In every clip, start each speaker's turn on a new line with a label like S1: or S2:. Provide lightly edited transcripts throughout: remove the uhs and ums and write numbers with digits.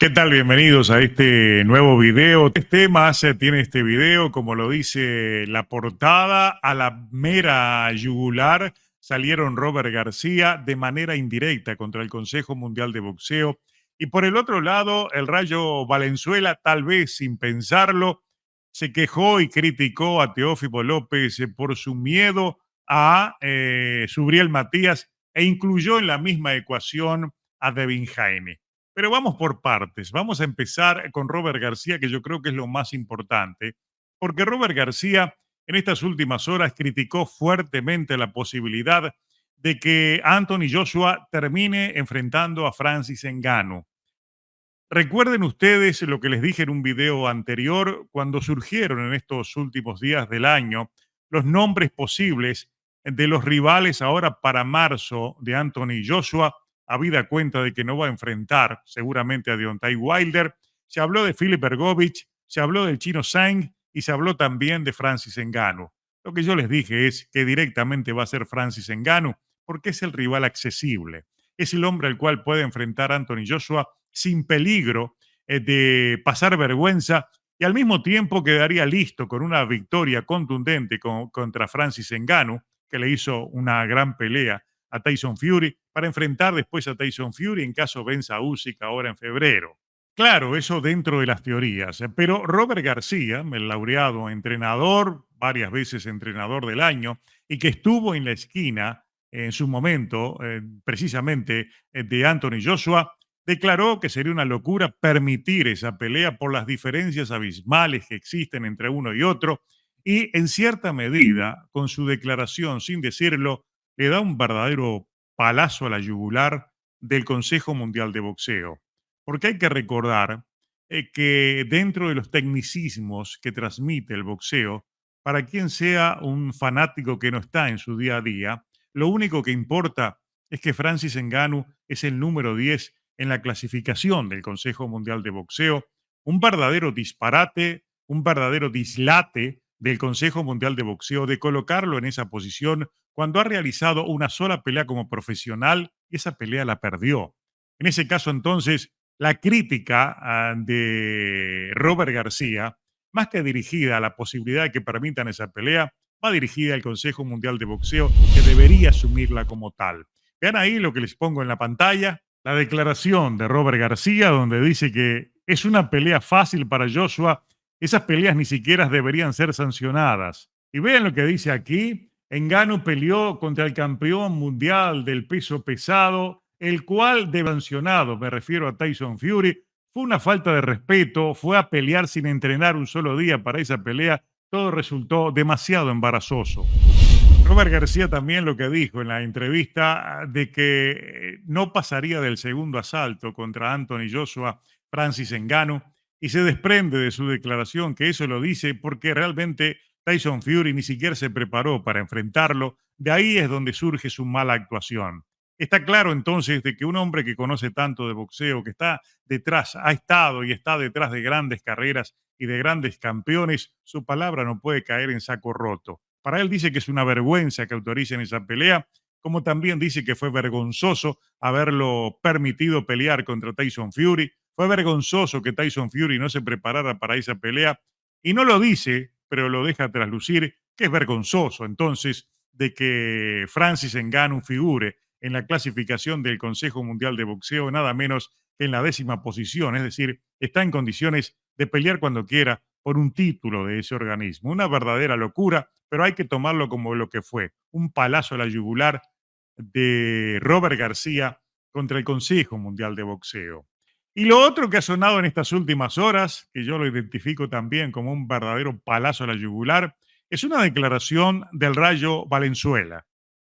S1: ¿Qué tal? Bienvenidos a este nuevo video. Tres temas tiene este video, como lo dice la portada, a la mera yugular salieron Robert García de manera indirecta contra el Consejo Mundial de Boxeo. Y por el otro lado, el Rayo Valenzuela, tal vez sin pensarlo, se quejó y criticó a Teófimo López por su miedo a Subriel Matías e incluyó en la misma ecuación a Devin Haney. Pero vamos por partes. Vamos a empezar con Robert García, que yo creo que es lo más importante, porque Robert García en estas últimas horas criticó fuertemente la posibilidad de que Anthony Joshua termine enfrentando a Francis Ngannou. Recuerden ustedes lo que les dije en un video anterior, cuando surgieron en estos últimos días del año los nombres posibles de los rivales ahora para marzo de Anthony Joshua, habida cuenta de que no va a enfrentar seguramente a Deontay Wilder. Se habló de Filip Ergovich, se habló del chino Zhang y se habló también de Francis Ngannou. Lo que yo les dije es que directamente va a ser Francis Ngannou porque es el rival accesible. Es el hombre al cual puede enfrentar Anthony Joshua sin peligro de pasar vergüenza y al mismo tiempo quedaría listo con una victoria contundente contra Francis Ngannou, que le hizo una gran pelea a Tyson Fury, para enfrentar después a Tyson Fury en caso venza a Usyk ahora en febrero. Claro, eso dentro de las teorías, pero Robert García, el laureado entrenador, varias veces entrenador del año, y que estuvo en la esquina en su momento, precisamente de Anthony Joshua, declaró que sería una locura permitir esa pelea por las diferencias abismales que existen entre uno y otro, y en cierta medida, con su declaración, sin decirlo, le da un verdadero palazo a la yugular del Consejo Mundial de Boxeo. Porque hay que recordar que dentro de los tecnicismos que transmite el boxeo, para quien sea un fanático que no está en su día a día, lo único que importa es que Francis Ngannou es el número 10 en la clasificación del Consejo Mundial de Boxeo, un verdadero disparate, un verdadero dislate del Consejo Mundial de Boxeo de colocarlo en esa posición cuando ha realizado una sola pelea como profesional y esa pelea la perdió. En ese caso, entonces, la crítica de Robert García, más que dirigida a la posibilidad de que permitan esa pelea, va dirigida al Consejo Mundial de Boxeo, que debería asumirla como tal. Vean ahí lo que les pongo en la pantalla, la declaración de Robert García, donde dice que es una pelea fácil para Joshua, esas peleas ni siquiera deberían ser sancionadas. Y vean lo que dice aquí, Ngannou peleó contra el campeón mundial del peso pesado, el cual de sancionado, me refiero a Tyson Fury, fue una falta de respeto, fue a pelear sin entrenar un solo día para esa pelea, todo resultó demasiado embarazoso. Robert García también lo que dijo en la entrevista de que no pasaría del segundo asalto contra Anthony Joshua, Francis Ngannou, y se desprende de su declaración que eso lo dice porque realmente Tyson Fury ni siquiera se preparó para enfrentarlo. De ahí es donde surge su mala actuación. Está claro entonces de que un hombre que conoce tanto de boxeo, que está detrás, ha estado y está detrás de grandes carreras y de grandes campeones, su palabra no puede caer en saco roto. Para él dice que es una vergüenza que autoricen esa pelea, como también dice que fue vergonzoso haberlo permitido pelear contra Tyson Fury. Fue vergonzoso que Tyson Fury no se preparara para esa pelea y no lo dice, pero lo deja traslucir, que es vergonzoso entonces de que Francis Ngannou figure en la clasificación del Consejo Mundial de Boxeo nada menos que en la 10ª posición, es decir, está en condiciones de pelear cuando quiera por un título de ese organismo. Una verdadera locura, pero hay que tomarlo como lo que fue, un palazo a la yugular de Robert García contra el Consejo Mundial de Boxeo. Y lo otro que ha sonado en estas últimas horas, que yo lo identifico también como un verdadero palazo a la yugular, es una declaración del Rayo Valenzuela.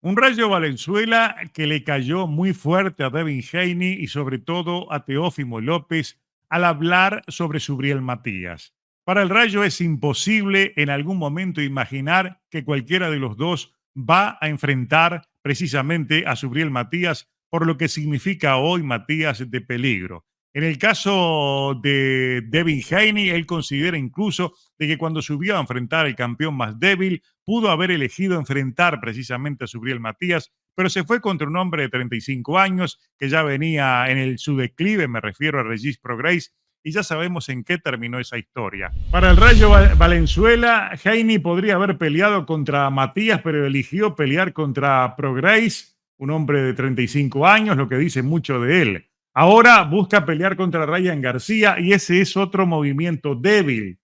S1: Un Rayo Valenzuela que le cayó muy fuerte a Devin Haney y sobre todo a Teófimo López al hablar sobre Subriel Matías. Para el Rayo es imposible en algún momento imaginar que cualquiera de los dos va a enfrentar precisamente a Subriel Matías por lo que significa hoy Matías de peligro. En el caso de Devin Haney, él considera incluso de que cuando subió a enfrentar al campeón más débil, pudo haber elegido enfrentar precisamente a Subriel Matías, pero se fue contra un hombre de 35 años que ya venía su declive, me refiero a Regis Prograis, y ya sabemos en qué terminó esa historia. Para el Rayo Valenzuela, Heini podría haber peleado contra Matías, pero eligió pelear contra Prograis, un hombre de 35 años, lo que dice mucho de él. Ahora busca pelear contra Ryan García y ese es otro movimiento débil,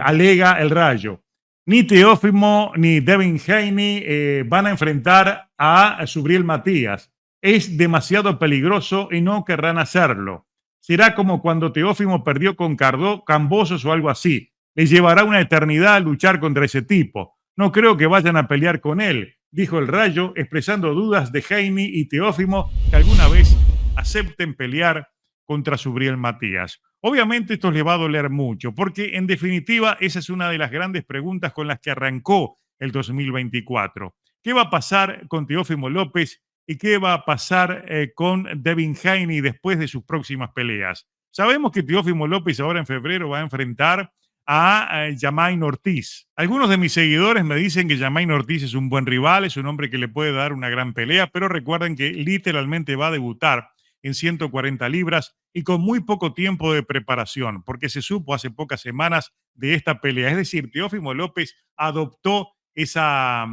S1: alega el Rayo. Ni Teófimo ni Devin Haney van a enfrentar a Subriel Matías. Es demasiado peligroso y no querrán hacerlo. Será como cuando Teófimo perdió con Cambosos o algo así. Les llevará una eternidad luchar contra ese tipo. No creo que vayan a pelear con él, dijo el Rayo, expresando dudas de Haney y Teófimo que alguna vez acepten pelear contra Subriel Matías. Obviamente esto les va a doler mucho, porque en definitiva esa es una de las grandes preguntas con las que arrancó el 2024. ¿Qué va a pasar con Teófimo López y qué va a pasar con Devin Haney después de sus próximas peleas? Sabemos que Teófimo López ahora en febrero va a enfrentar a Jamaine Ortiz. Algunos de mis seguidores me dicen que Jamaine Ortiz es un buen rival, es un hombre que le puede dar una gran pelea, pero recuerden que literalmente va a debutar en 140 libras y con muy poco tiempo de preparación, porque se supo hace pocas semanas de esta pelea. Es decir, Teófimo López adoptó esa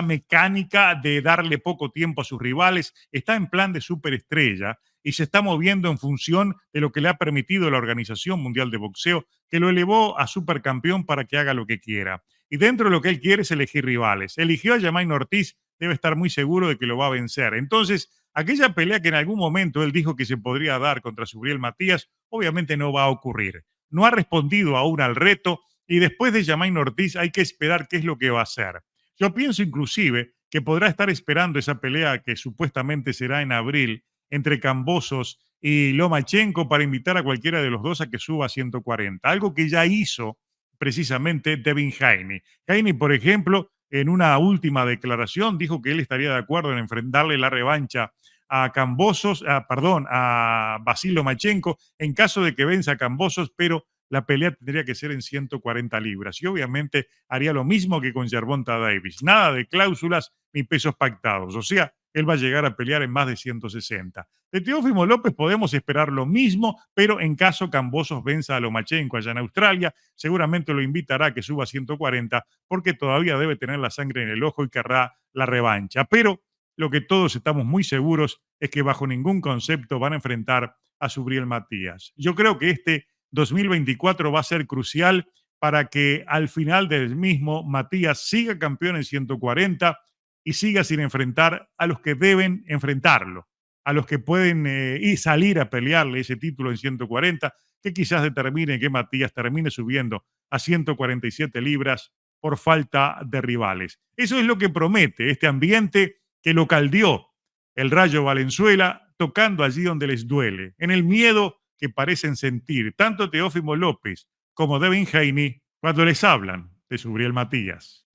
S1: mecánica de darle poco tiempo a sus rivales, está en plan de superestrella y se está moviendo en función de lo que le ha permitido la Organización Mundial de Boxeo, que lo elevó a supercampeón para que haga lo que quiera. Y dentro de lo que él quiere es elegir rivales. Eligió a Jamaine Ortiz, debe estar muy seguro de que lo va a vencer. Entonces, aquella pelea que en algún momento él dijo que se podría dar contra Subriel Matías, obviamente no va a ocurrir. No ha respondido aún al reto y después de Jamaine Ortiz hay que esperar qué es lo que va a hacer. Yo pienso inclusive que podrá estar esperando esa pelea que supuestamente será en abril entre Cambosos y Lomachenko para invitar a cualquiera de los dos a que suba a 140, algo que ya hizo precisamente Devin Haney. Haney, por ejemplo, en una última declaración dijo que él estaría de acuerdo en enfrentarle la revancha a Cambosos, a Vasil Lomachenko en caso de que venza a Cambosos, pero la pelea tendría que ser en 140 libras. Y obviamente haría lo mismo que con Gervonta Davis. Nada de cláusulas ni pesos pactados. O sea, él va a llegar a pelear en más de 160. De Teófimo López podemos esperar lo mismo, pero en caso Cambosos venza a Lomachenko allá en Australia, seguramente lo invitará a que suba a 140 porque todavía debe tener la sangre en el ojo y querrá la revancha. Pero lo que todos estamos muy seguros es que bajo ningún concepto van a enfrentar a Subriel Matías. Yo creo que este 2024 va a ser crucial para que al final del mismo Matías siga campeón en 140 y siga sin enfrentar a los que deben enfrentarlo, a los que pueden y salir a pelearle ese título en 140, que quizás determine que Matías termine subiendo a 147 libras por falta de rivales. Eso es lo que promete este ambiente que lo caldeó el Rayo Valenzuela, tocando allí donde les duele, en el miedo que parecen sentir tanto Teófimo López como Devin Haney cuando les hablan de Subriel Matías.